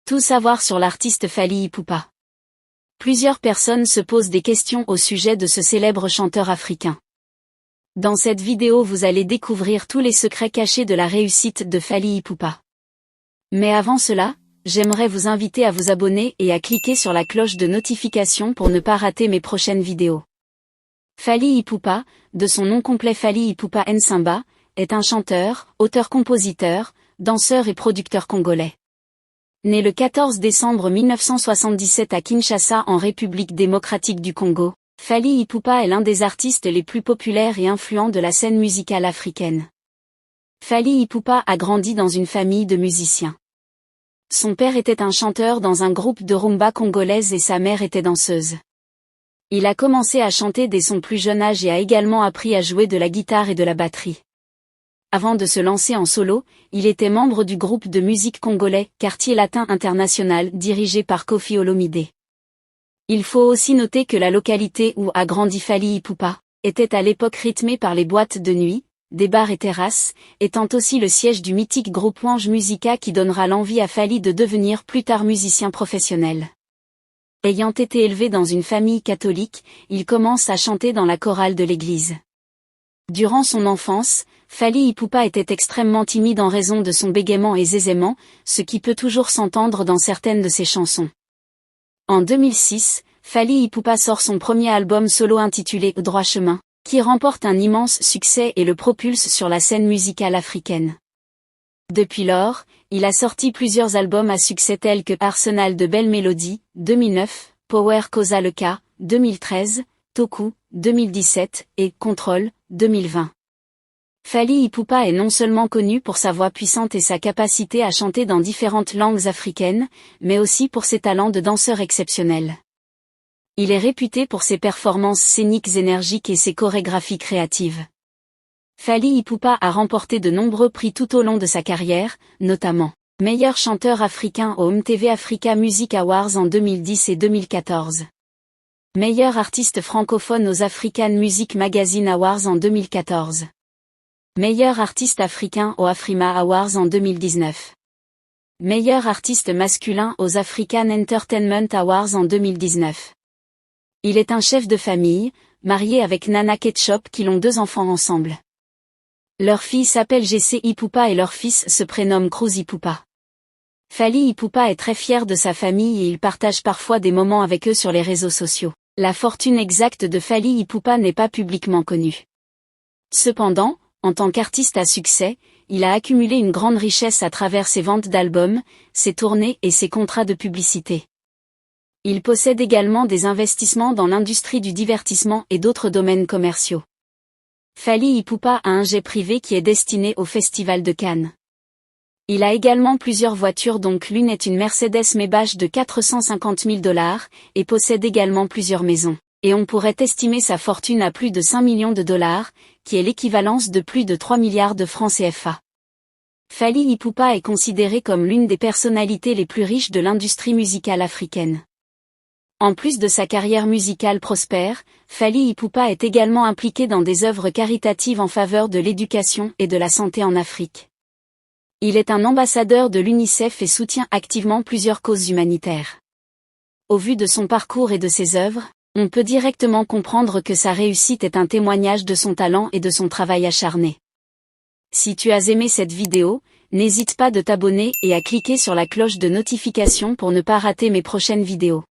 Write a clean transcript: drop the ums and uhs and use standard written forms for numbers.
Tout savoir sur l'artiste Fally Ipupa. Plusieurs personnes se posent des questions au sujet de ce célèbre chanteur africain. Dans cette vidéo vous allez découvrir tous les secrets cachés de la réussite de Fally Ipupa. Mais avant cela, j'aimerais vous inviter à vous abonner et à cliquer sur la cloche de notification pour ne pas rater mes prochaines vidéos. Fally Ipupa, de son nom complet Fally Ipupa Nsimba, est un chanteur, auteur-compositeur, danseur et producteur congolais. Né le 14 décembre 1977 à Kinshasa en République démocratique du Congo, Fally Ipupa est l'un des artistes les plus populaires et influents de la scène musicale africaine. Fally Ipupa a grandi dans une famille de musiciens. Son père était un chanteur dans un groupe de rumba congolaise et sa mère était danseuse. Il a commencé à chanter dès son plus jeune âge et a également appris à jouer de la guitare et de la batterie. Avant de se lancer en solo, il était membre du groupe de musique congolais Quartier Latin International dirigé par Koffi Olomide. Il faut aussi noter que la localité où a grandi Fally Ipupa était à l'époque rythmée par les boîtes de nuit, des bars et terrasses, étant aussi le siège du mythique groupe Wange Musica qui donnera l'envie à Fally de devenir plus tard musicien professionnel. Ayant été élevé dans une famille catholique, il commence à chanter dans la chorale de l'église. Durant son enfance, Fally Ipupa était extrêmement timide en raison de son bégaiement et zézaiement, ce qui peut toujours s'entendre dans certaines de ses chansons. En 2006, Fally Ipupa sort son premier album solo intitulé Droit chemin, qui remporte un immense succès et le propulse sur la scène musicale africaine. Depuis lors, il a sorti plusieurs albums à succès tels que Arsenal de belles mélodies, 2009, Power Cosa le Cas, 2013, Toku, 2017, et Control, 2020. Fally Ipupa est non seulement connu pour sa voix puissante et sa capacité à chanter dans différentes langues africaines, mais aussi pour ses talents de danseur exceptionnels. Il est réputé pour ses performances scéniques énergiques et ses chorégraphies créatives. Fally Ipupa a remporté de nombreux prix tout au long de sa carrière, notamment meilleur chanteur africain au MTV Africa Music Awards en 2010 et 2014. Meilleur artiste francophone aux African Music Magazine Awards en 2014. Meilleur artiste africain aux Afrima Awards en 2019. Meilleur artiste masculin aux African Entertainment Awards en 2019. Il est un chef de famille, marié avec Nana Ketchup qui ont 2 enfants ensemble. Leur fille s'appelle Jessé Ipupa et leur fils se prénomme Cruz Ipupa. Fally Ipupa est très fier de sa famille et il partage parfois des moments avec eux sur les réseaux sociaux. La fortune exacte de Fally Ipupa n'est pas publiquement connue. Cependant, en tant qu'artiste à succès, il a accumulé une grande richesse à travers ses ventes d'albums, ses tournées et ses contrats de publicité. Il possède également des investissements dans l'industrie du divertissement et d'autres domaines commerciaux. Fally Ipupa a un jet privé qui est destiné au Festival de Cannes. Il a également plusieurs voitures dont l'une est une Mercedes Maybach de 450 000 $ et possède également plusieurs maisons. Et on pourrait estimer sa fortune à plus de 5 millions de $, qui est l'équivalence de plus de 3 milliards de francs CFA. Fally Ipupa est considéré comme l'une des personnalités les plus riches de l'industrie musicale africaine. En plus de sa carrière musicale prospère, Fally Ipupa est également impliqué dans des œuvres caritatives en faveur de l'éducation et de la santé en Afrique. Il est un ambassadeur de l'UNICEF et soutient activement plusieurs causes humanitaires. Au vu de son parcours et de ses œuvres, on peut directement comprendre que sa réussite est un témoignage de son talent et de son travail acharné. Si tu as aimé cette vidéo, n'hésite pas de t'abonner et à cliquer sur la cloche de notification pour ne pas rater mes prochaines vidéos.